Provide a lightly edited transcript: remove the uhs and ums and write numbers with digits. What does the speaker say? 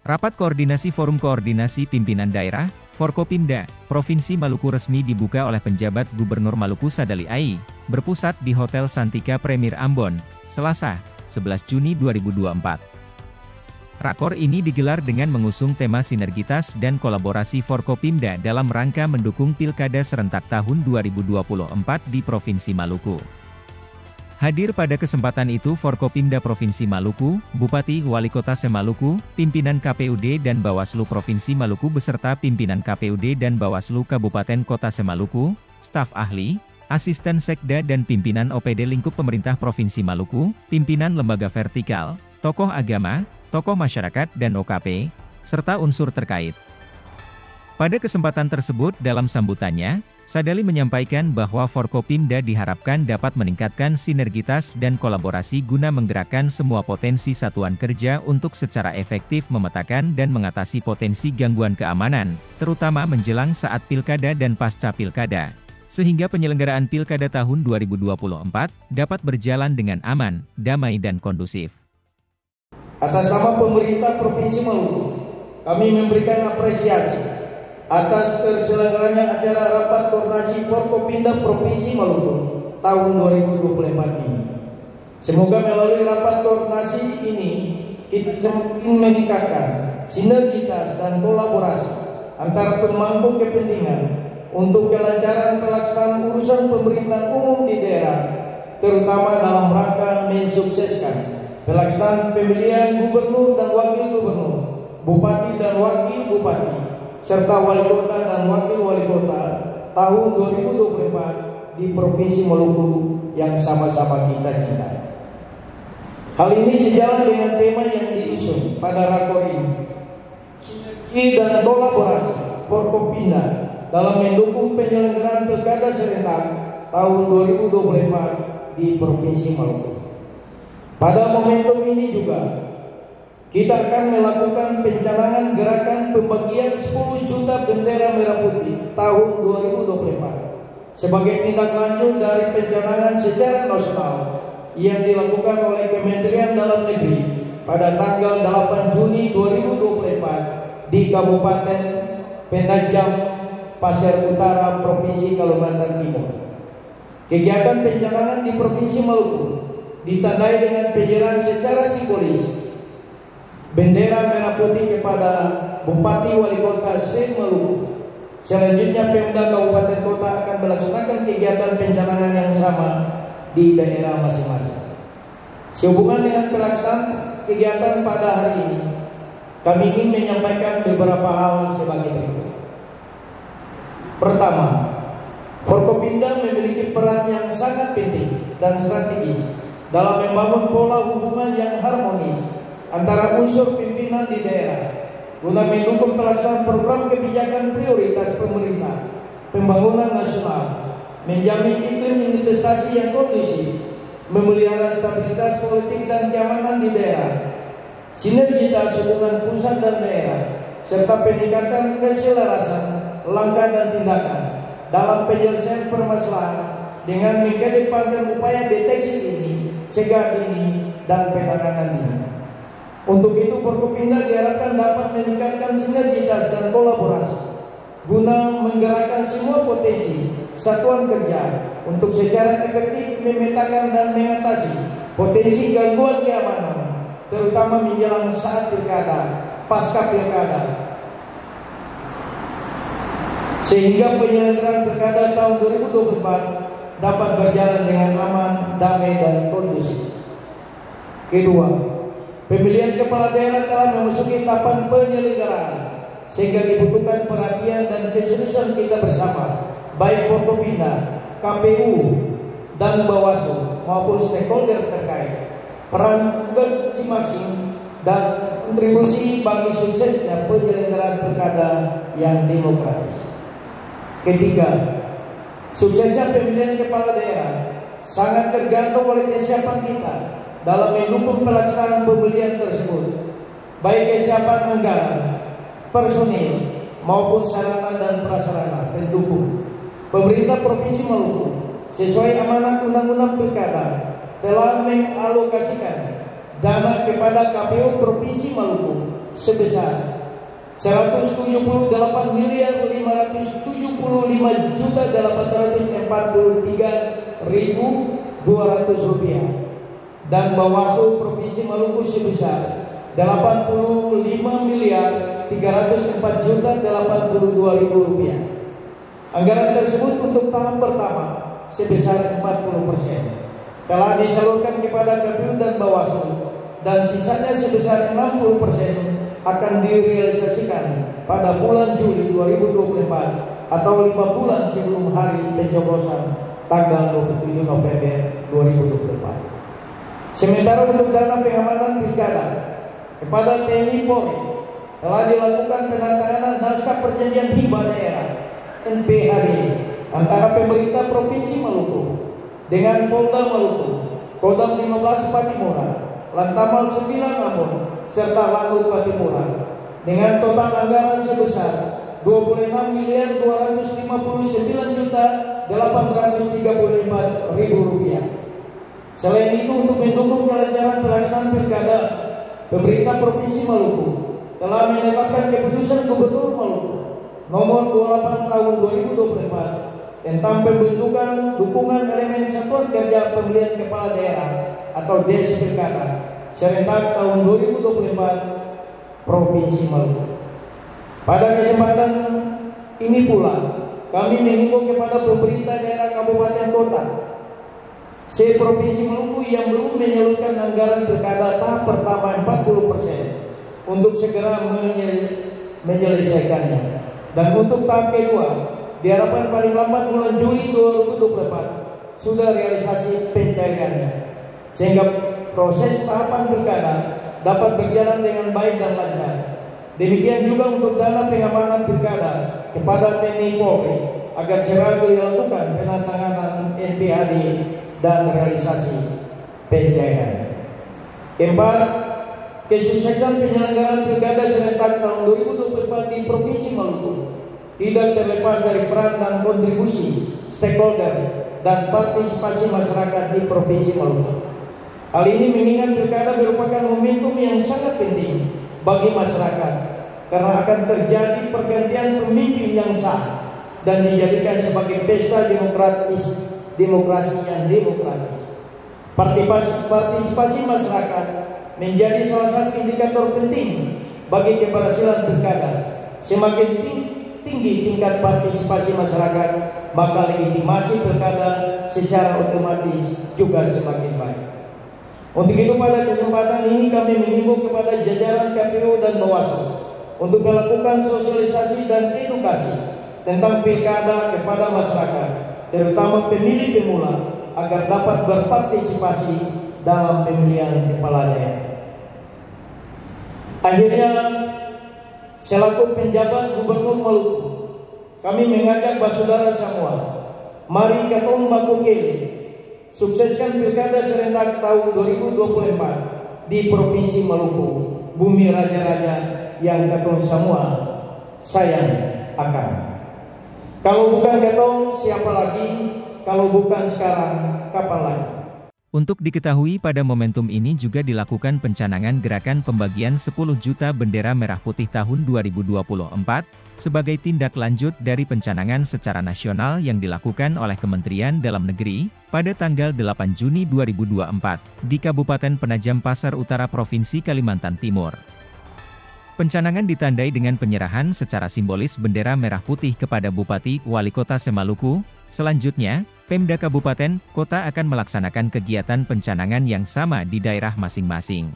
Rapat Koordinasi Forum Koordinasi Pimpinan Daerah, Forkopimda, Provinsi Maluku resmi dibuka oleh penjabat Gubernur Maluku Sadali Ai, berpusat di Hotel Santika Premier Ambon, Selasa, 11 Juni 2024. Rakor ini digelar dengan mengusung tema sinergitas dan kolaborasi Forkopimda dalam rangka mendukung Pilkada serentak tahun 2024 di Provinsi Maluku. Hadir pada kesempatan itu Forkopimda Provinsi Maluku, Bupati Wali Kota Semaluku, pimpinan KPUD dan Bawaslu Provinsi Maluku beserta pimpinan KPUD dan Bawaslu Kabupaten Kota Semaluku, staf ahli, asisten sekda dan pimpinan OPD lingkup pemerintah Provinsi Maluku, pimpinan lembaga vertikal, tokoh agama, tokoh masyarakat dan OKP, serta unsur terkait. Pada kesempatan tersebut dalam sambutannya, Sadali menyampaikan bahwa Forkopimda diharapkan dapat meningkatkan sinergitas dan kolaborasi guna menggerakkan semua potensi satuan kerja untuk secara efektif memetakan dan mengatasi potensi gangguan keamanan, terutama menjelang saat Pilkada dan pasca Pilkada, sehingga penyelenggaraan Pilkada tahun 2024 dapat berjalan dengan aman, damai dan kondusif. Atas nama pemerintah Provinsi Maluku, kami memberikan apresiasi atas terselenggaranya acara Rapat Koordinasi Forkopimda Provinsi Maluku tahun 2024 ini. Semoga melalui rapat koordinasi ini kita semakin meningkatkan sinergitas dan kolaborasi antara pemangku kepentingan untuk kelancaran pelaksanaan urusan pemerintah umum di daerah, terutama dalam rangka mensukseskan pelaksanaan pemilihan gubernur dan wakil gubernur, bupati dan wakil bupati, serta wali kota dan wakil wali kota tahun 2024 di Provinsi Maluku yang sama-sama kita cintai. Hal ini sejalan dengan tema yang diusung pada rakor ini, sinergi dan kolaborasi Forkopimda dalam mendukung penyelenggaraan Pilkada serentak tahun 2024 di Provinsi Maluku. Pada momentum ini juga kita akan melakukan pencanangan gerakan pembagian 10 juta bendera merah putih tahun 2024 sebagai tindak lanjut dari pencanangan secara nasional yang dilakukan oleh Kementerian Dalam Negeri pada tanggal 8 Juni 2024 di Kabupaten Penajam Pasir Utara, Provinsi Kalimantan Timur. Kegiatan pencanangan di Provinsi Maluku ditandai dengan penyerahan secara simbolis bendera merah putih kepada Bupati Wali Kota Semaluku. Selanjutnya Pemda Kabupaten Kota akan melaksanakan kegiatan pencanangan yang sama di daerah masing-masing. Sehubungan dengan pelaksanaan kegiatan pada hari ini, kami ingin menyampaikan beberapa hal sebagai berikut. Pertama, Forkopimda memiliki peran yang sangat penting dan strategis dalam membangun pola hubungan yang harmonis antara unsur pimpinan di daerah guna mendukung pelaksanaan program kebijakan prioritas pemerintah, pembangunan nasional, menjamin iklim investasi yang kondusif, memelihara stabilitas politik dan keamanan di daerah, sinergitas hubungan pusat dan daerah, serta peningkatan keselarasan langkah dan tindakan dalam penyelesaian permasalahan dengan mengedepankan upaya deteksi dini, cegah dini, dan penanganan dini. Untuk itu Forkopimda diharapkan dapat meningkatkan sinergitas dan kolaborasi guna menggerakkan semua potensi satuan kerja untuk secara efektif memetakan dan mengatasi potensi gangguan keamanan, terutama menjelang saat Pilkada, pasca Pilkada, sehingga penyelenggaraan Pilkada tahun 2024 dapat berjalan dengan aman, damai dan kondusif. Kedua, pemilihan kepala daerah telah memasuki tahapan penyelenggaraan, sehingga dibutuhkan perhatian dan keseriusan kita bersama, baik Forkopimda, KPU, dan Bawaslu maupun stakeholder terkait, peran tugas masing-masing dan kontribusi bagi suksesnya penyelenggaraan Pilkada yang demokratis. Ketiga, suksesnya pemilihan kepala daerah sangat tergantung oleh kesiapan kita dalam mendukung pelaksanaan pemilihan tersebut, baik kesiapan anggaran, personil, maupun sarana dan prasarana pendukung. Pemerintah Provinsi Maluku sesuai amanat Undang-Undang Pilkada telah mengalokasikan dana kepada KPU Provinsi Maluku sebesar 175.843.200 rupiah, dan Bawaslu Provinsi Maluku sebesar 85.304.082.000 rupiah. Anggaran tersebut untuk tahap pertama sebesar 40% telah disalurkan kepada KPU dan Bawaslu, dan sisanya sebesar 60% akan direalisasikan pada bulan Juli 2024 atau 5 bulan sebelum hari pencoblosan tanggal 27 November 2024. Sementara untuk dana pengamanan pilkada kepada TNI Polri telah dilakukan penandatanganan naskah perjanjian hibah daerah NPHD antara pemerintah Provinsi Maluku dengan Polda Maluku, Kodam 15 Patimura, Lantamal 9 Ambon, serta Lanut Patimura dengan total anggaran sebesar 26.259.834.000 rupiah. Selain itu, untuk mendukung kelancaran pelaksanaan pilkada, pemerintah Provinsi Maluku telah menetapkan keputusan Gubernur Maluku nomor 28 tahun 2024 tentang pembentukan dukungan elemen satuan kerja pemilihan kepala daerah atau DES Pilkada serentak tahun 2024 Provinsi Maluku. Pada kesempatan ini pula kami mengimbau kepada pemerintah daerah kabupaten kota se-Provinsi Maluku yang belum menyalurkan anggaran pilkada tahap pertama 40% untuk segera menyelesaikannya, dan untuk tahap kedua diharapkan paling lambat bulan Juli 2024 sudah realisasi pencairannya, sehingga proses tahapan pilkada dapat berjalan dengan baik dan lancar. Demikian juga untuk dana pengamanan pilkada kepada TNI Polri agar segera dilakukan penandatanganan NPHD dan realisasi pencairan. Keempat, kesuksesan penyelenggaraan pilkada serentak tahun 2024 di Provinsi Maluku tidak terlepas dari peran dan kontribusi stakeholder dan partisipasi masyarakat di Provinsi Maluku. Hal ini mengingat pilkada merupakan momentum yang sangat penting bagi masyarakat karena akan terjadi pergantian pemimpin yang sah dan dijadikan sebagai pesta demokrasi yang demokratis. Partisipasi masyarakat menjadi salah satu indikator penting bagi keberhasilan pilkada. Semakin tinggi tingkat partisipasi masyarakat, maka legitimasi pilkada secara otomatis juga semakin baik. Untuk itu, pada kesempatan ini kami mengimbau kepada jajaran KPU dan Bawaslu untuk melakukan sosialisasi dan edukasi tentang pilkada kepada masyarakat, terutama pemilih pemula, agar dapat berpartisipasi dalam pemilihan kepala daerah. Akhirnya, selaku penjabat Gubernur Maluku, kami mengajak saudara semua, mari katong makukele sukseskan pilkada serentak tahun 2024 di Provinsi Maluku, bumi raja-raja yang katong semua sayang akan. Kalau bukan katong, siapa lagi? Kalau bukan sekarang, kapan lagi? Untuk diketahui, pada momentum ini juga dilakukan pencanangan gerakan pembagian 10 juta bendera merah putih tahun 2024, sebagai tindak lanjut dari pencanangan secara nasional yang dilakukan oleh Kementerian Dalam Negeri, pada tanggal 8 Juni 2024, di Kabupaten Penajam Pasar Utara Provinsi Kalimantan Timur. Pencanangan ditandai dengan penyerahan secara simbolis bendera merah putih kepada Bupati Wali Kota Semaluku. Selanjutnya, Pemda Kabupaten Kota akan melaksanakan kegiatan pencanangan yang sama di daerah masing-masing.